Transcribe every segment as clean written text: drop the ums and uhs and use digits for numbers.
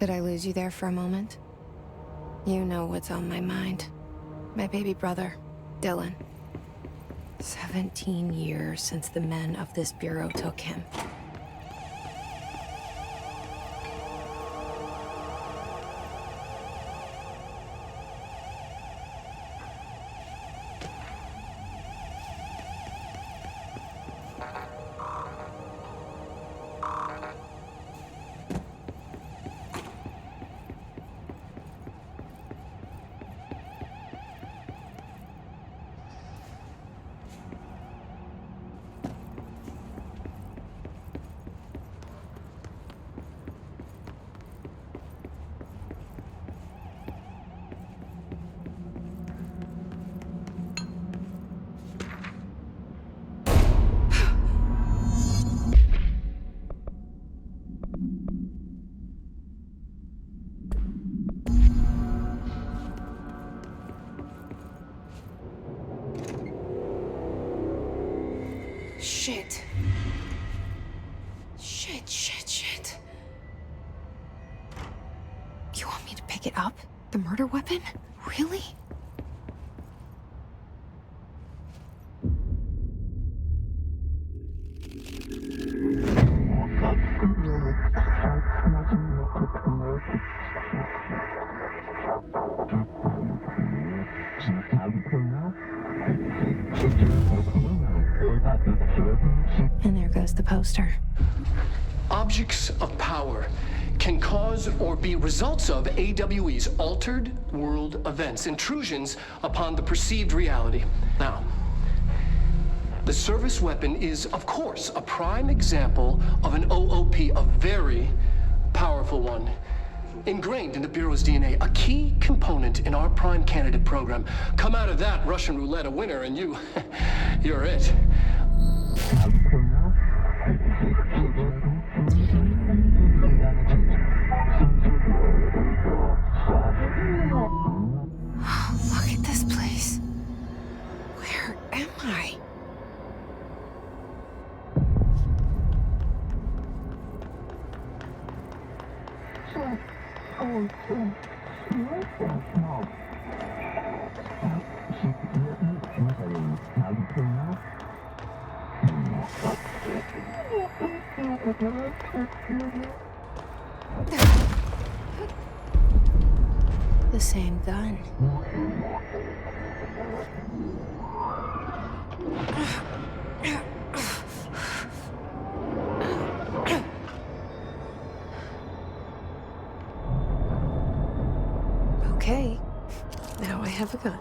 Did I lose you there for a moment? You know what's on my mind. My baby brother, Dylan. 17 years since the men of this bureau took him. Shit. Shit. You want me to pick it up? The murder weapon? Really? And there goes the poster. Objects of power can cause or be results of AWE's altered world events, intrusions upon the perceived reality. Now, the service weapon is, of course, a prime example of an OOP, a very powerful one. Ingrained in the Bureau's DNA, a key component in our prime candidate program. Come out of that Russian roulette a winner and you're it. Look at this place. Where am I? The same gun. Okay, now I have a gun.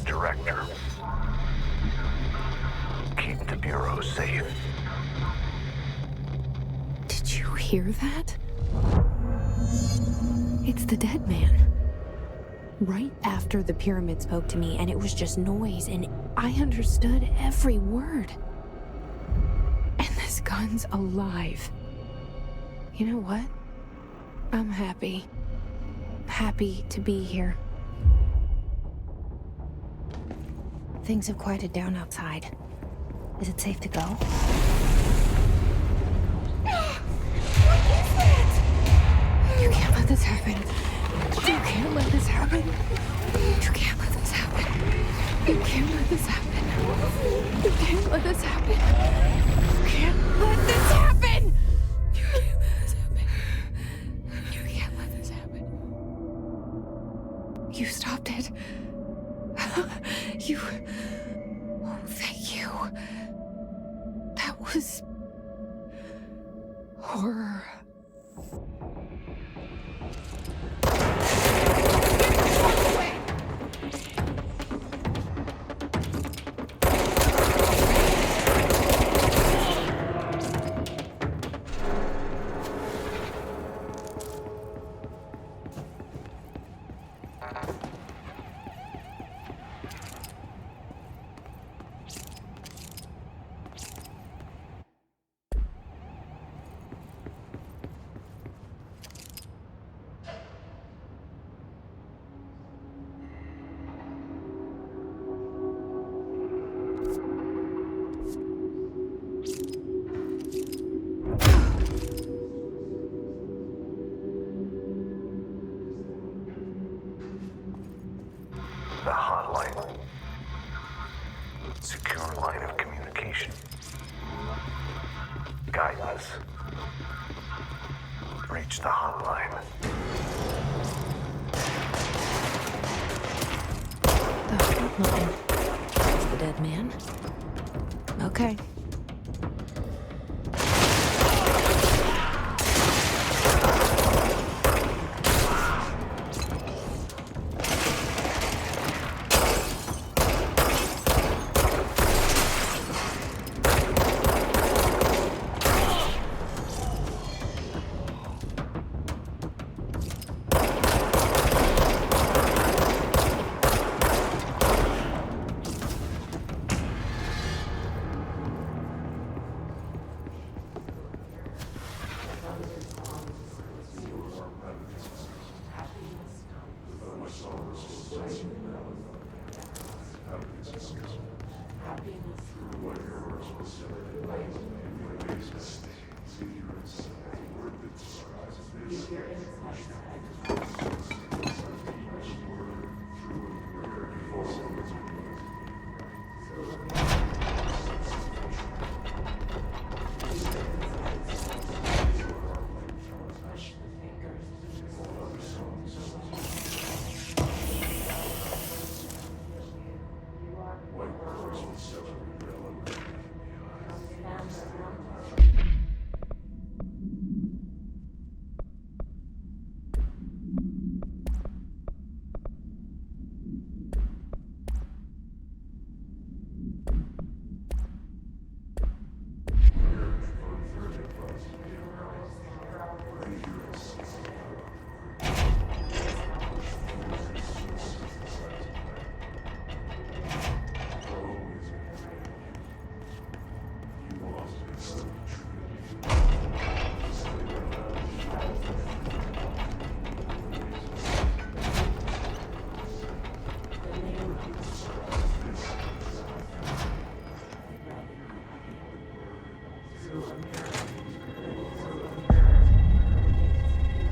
director. Keep the Bureau safe. Did you hear that? It's the dead man. Right after the pyramid spoke to me, and it was just noise, and I understood every word. And this gun's alive. You know what? I'm happy. Happy to be here. Things have quieted down outside. Is it safe to go? You can't let this happen. You can't let this happen. You can't let this happen. You can't let this happen. You can't let this happen. You can't let this happen. You can't let this happen. You can't let this happen. You stopped it. You... Oh, thank you. That was... horror. The hotline. Secure line of communication. Guidance. Reach the hotline. The hotline. The dead man? Okay.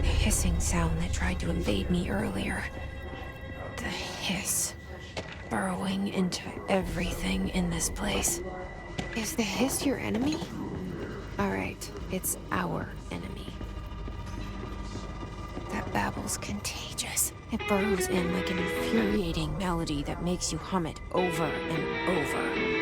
Hissing sound that tried to invade me earlier. The hiss. Burrowing into everything in this place. Is the hiss your enemy? Alright, it's our enemy. That babble's contagious. It burrows in like an infuriating melody that makes you hum it over and over.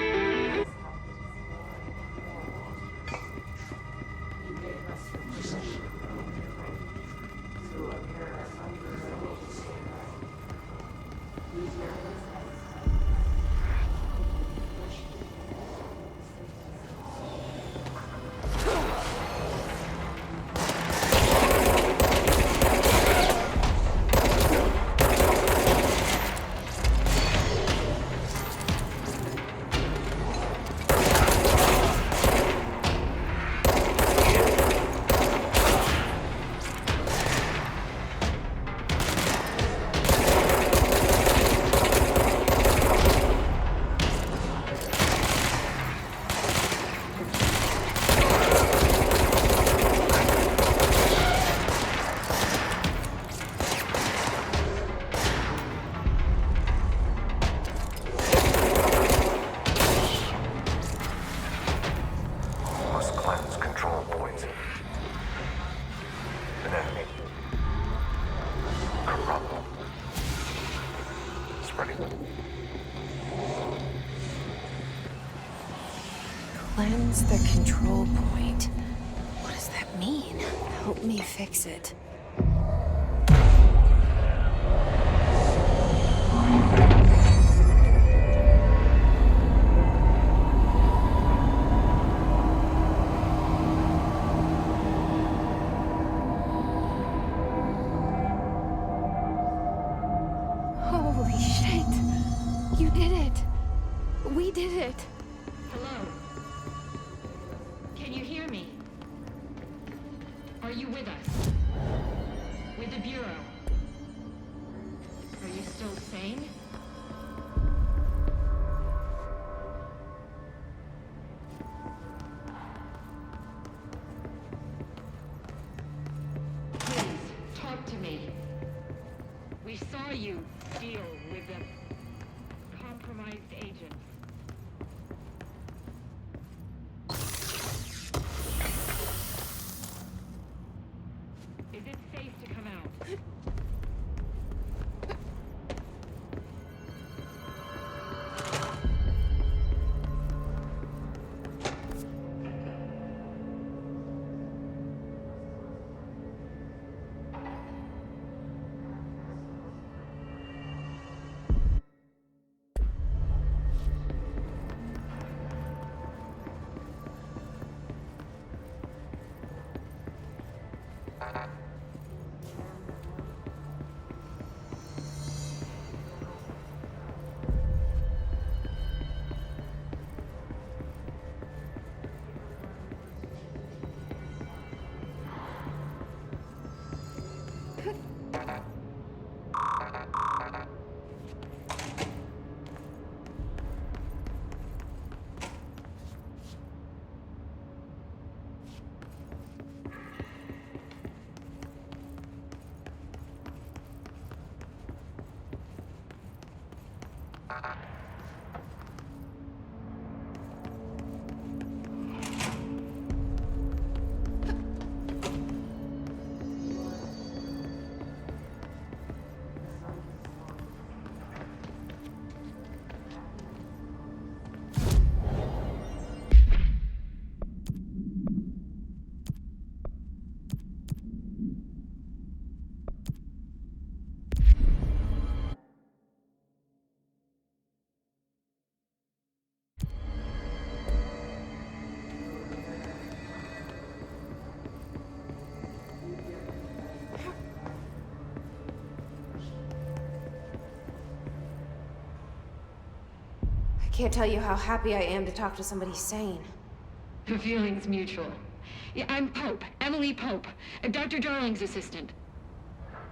Ready? Cleanse the control point. What does that mean? Help me fix it. Holy shit! You did it! We did it! Hello? Can you hear me? Are you with us? With the Bureau? Are you still sane? Please, talk to me. We saw you deal with the compromised agents. Is it safe to come out? Can't tell you how happy I am to talk to somebody sane. The feeling's mutual. Yeah, I'm Pope, Emily Pope, Dr. Darling's assistant.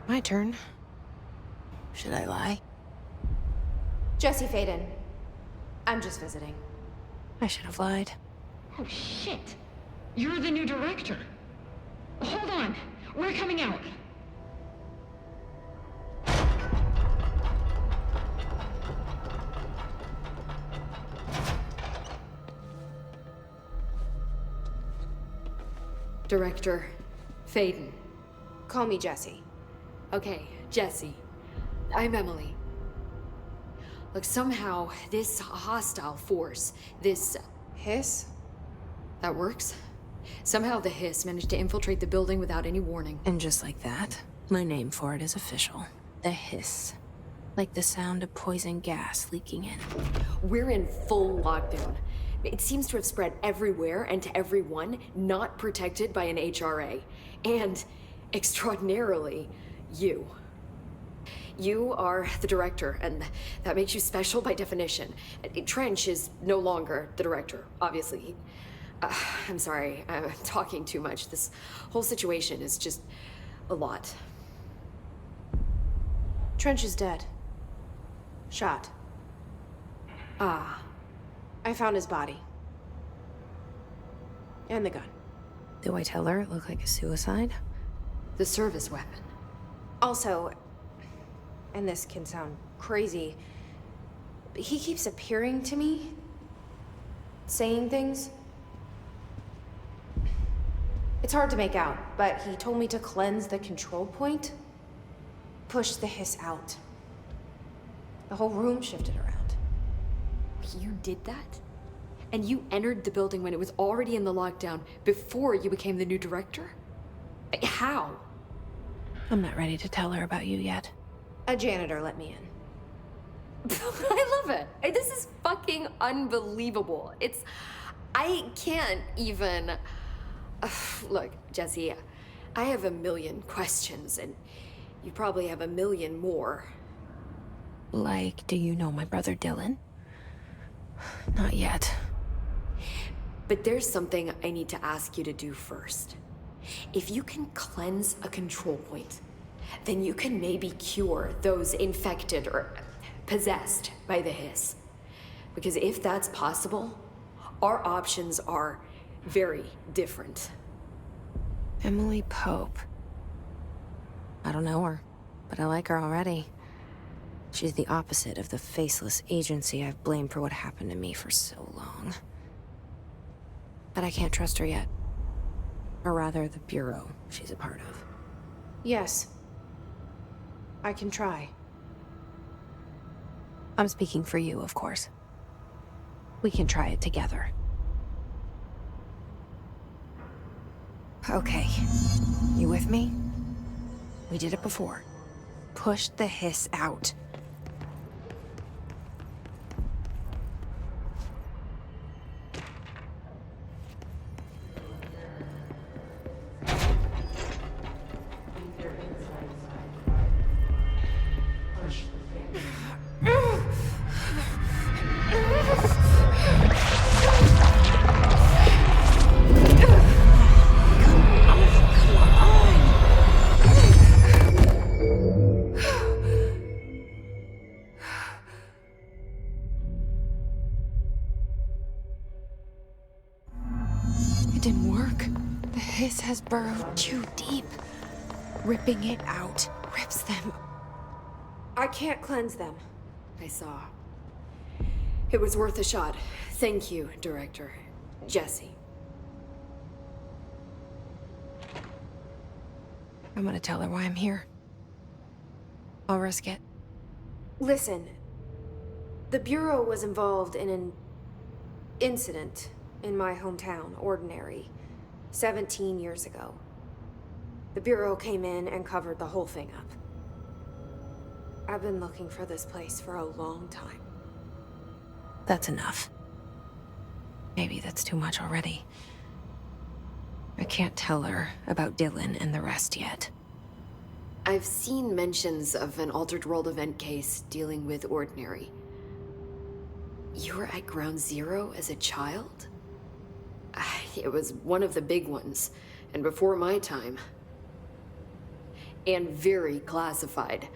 My turn. Should I lie? Jesse Faden. I'm just visiting. I should have lied. Oh, shit. You're the new director. Hold on. We're coming out. Director Faden. Call me Jesse. Okay, Jesse. I'm Emily. Look, somehow this hostile force, this... Hiss? that works? Somehow the hiss managed to infiltrate the building without any warning. And just like that, my name for it is official. The hiss. Like the sound of poison gas leaking in. We're in full lockdown. It seems to have spread everywhere and to everyone not protected by an HRA. And, extraordinarily, you. You are the director, and that makes you special by definition. Trench is no longer the director, obviously. I'm sorry, I'm talking too much. This whole situation is just a lot. Trench is dead. Shot. Ah. I found his body. And the gun. Do I tell her it looked like a suicide? The service weapon. Also, and this can sound crazy, but he keeps appearing to me, saying things. It's hard to make out, but he told me to cleanse the control point, push the hiss out. The whole room shifted around. You did that? And you entered the building when it was already in the lockdown before you became the new director? How? I'm not ready to tell her about you yet. A janitor let me in. I love it. This is fucking unbelievable. I can't even... Look, Jesse, I have a million questions, and you probably have a million more. Like, do you know my brother Dylan? Not yet. But there's something I need to ask you to do first. If you can cleanse a control point, then you can maybe cure those infected or possessed by the hiss. Because if that's possible, our options are very different. Emily Pope. I don't know her, but I like her already. She's the opposite of the faceless agency I've blamed for what happened to me for so long. But I can't trust her yet. Or rather, the Bureau she's a part of. Yes. I can try. I'm speaking for you, of course. We can try it together. Okay. You with me? We did it before. Push the hiss out. It didn't work. The hiss has burrowed too deep. Ripping it out rips them. I can't cleanse them. I saw. It was worth a shot. Thank you, Director. Jesse. I'm gonna tell her why I'm here. I'll risk it. Listen, the Bureau was involved in an incident in my hometown, Ordinary, 17 years ago. The Bureau came in and covered the whole thing up. I've been looking for this place for a long time. That's enough. Maybe that's too much already. I can't tell her about Dylan and the rest yet. I've seen mentions of an Altered World event case dealing with Ordinary. You were at Ground Zero as a child? It was one of the big ones, and before my time. And very classified.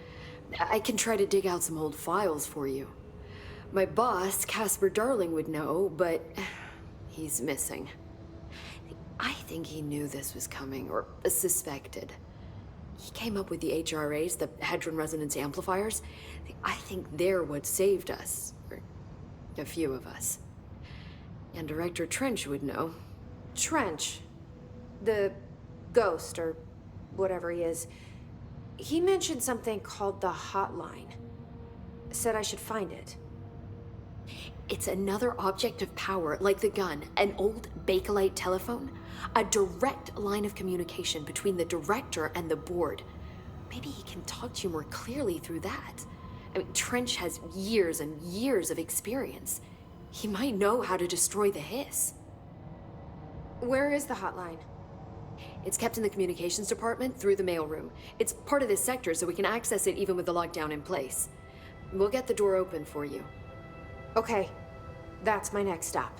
I can try to dig out some old files for you. My boss, Casper Darling, would know, but he's missing. I think he knew this was coming, or suspected. He came up with the HRAs, the Hadron Resonance Amplifiers. I think they're what saved us, or a few of us. And Director Trench would know. Trench, the ghost, or whatever he is, he mentioned something called the Hotline. Said I should find it. It's another object of power, like the gun, an old Bakelite telephone, a direct line of communication between the director and the board. Maybe he can talk to you more clearly through that. I mean, Trench has years and years of experience. He might know how to destroy the hiss. Where is the hotline? It's kept in the communications department through the mailroom. It's part of this sector, so we can access it even with the lockdown in place. We'll get the door open for you. Okay, that's my next stop.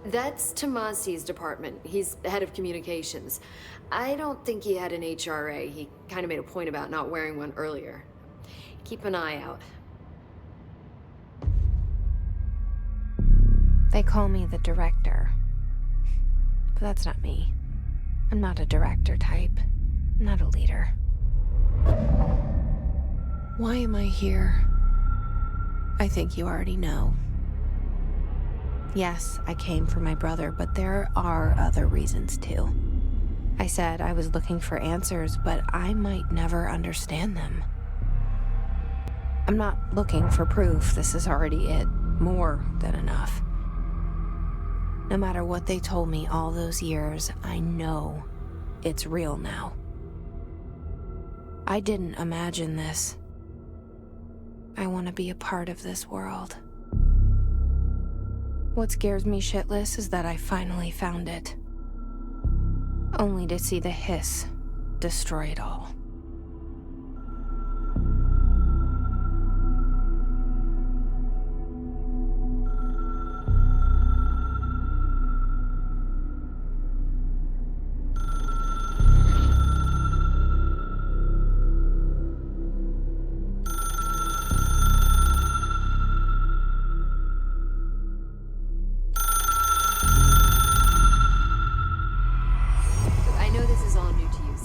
That's Tomasi's department. He's head of communications. I don't think he had an HRA. He kind of made a point about not wearing one earlier. Keep an eye out. They call me the director. But that's not me. I'm not a director type. I'm not a leader. Why am I here? I think you already know. Yes, I came for my brother, but there are other reasons too. I said I was looking for answers, but I might never understand them. I'm not looking for proof. This is already it. More than enough. No matter what they told me all those years, I know it's real now. I didn't imagine this. I want to be a part of this world. What scares me shitless is that I finally found it. Only to see the hiss destroy it all.